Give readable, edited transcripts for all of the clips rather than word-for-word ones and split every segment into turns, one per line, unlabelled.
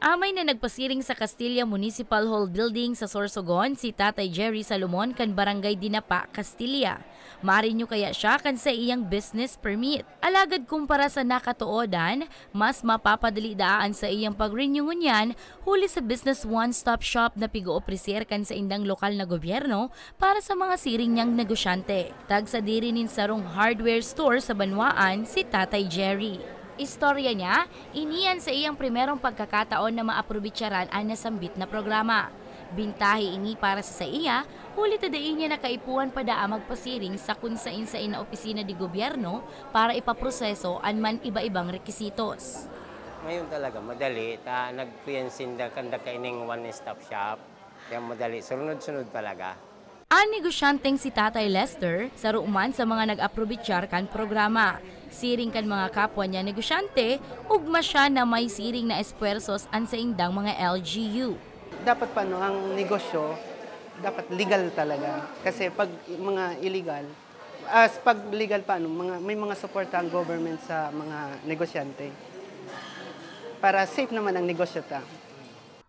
Amay na nagpasiring sa Castilla Municipal Hall Building sa Sorsogon si Tatay Jerry Salomon kan Barangay Dinapa, Castilla. Marinyo kaya siya kan sa iyang business permit. Alagad kumpara sa nakatuodan, mas mapapadali daan sa iyang pag-renew ngunyan huli sa business one-stop shop na pigo-opreser kan sa indang lokal na gobyerno para sa mga siring niyang negosyante. Tag sa diri nin sarong hardware store sa Banwaan si Tatay Jerry. Istorya niya, iniyan sa iyang primerong pagkakataon na maaprobitsaran ang nasambit na programa. Bintahi ini para sa iya, huli tadain niya na kaipuan pa daa magpasiring sa kunsain-sain na opisina di gobyerno para ipaproseso anman iba-ibang rekisitos.
Ngayon talaga madali, nagpiyansinda kanda kaining one-stop shop, kaya madali, sunod-sunod talaga.
Ang negosyanteng si Tatay Lester, saruman sa mga nag-aprobitsyar kan programa. Siring kan mga kapwa niya negosyante, ugma siya na may siring na espuersos an sa indang mga LGU.
Dapat ang negosyo, dapat legal talaga. Kasi pag mga illegal, pag legal may mga suporta ang government sa mga negosyante. Para safe naman ang negosyo ta.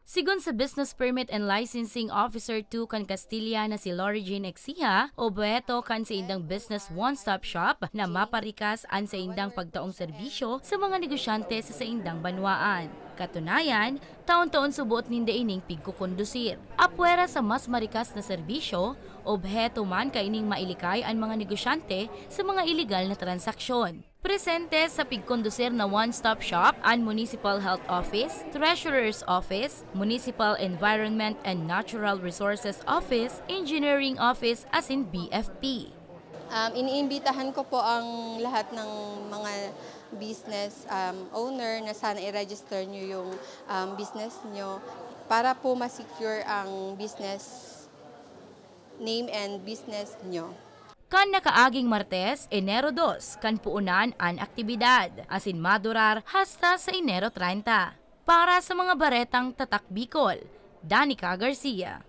Sigon sa Business Permit and Licensing Officer 2 kan Castilla na si Lori Jean Exia, obeto kan sa indang business one-stop shop na maparikas an sa indang pagtaong serbisyo sa mga negosyante sa indang Banwaan. Katunayan, taon-taon subuot ninda ining pigkukondusir. Apwera sa mas marikas na serbisyo, obheto man kaining mailikay ang mga negosyante sa mga iligal na transaksyon. Presente sa pigkondusir na one-stop shop ang Municipal Health Office, Treasurer's Office, Municipal Environment and Natural Resources Office, Engineering Office as in BFP.
Iniimbitahan ko po ang lahat ng mga business owner na sana i-register nyo yung business nyo para po ma-secure ang business name and business nyo.
Kan nakaaging Martes, Enero 2, kan puunan ang aktibidad, asin madurar hasta sa Enero 30. Para sa mga baretang Tatak Bicol, Danica Garcia.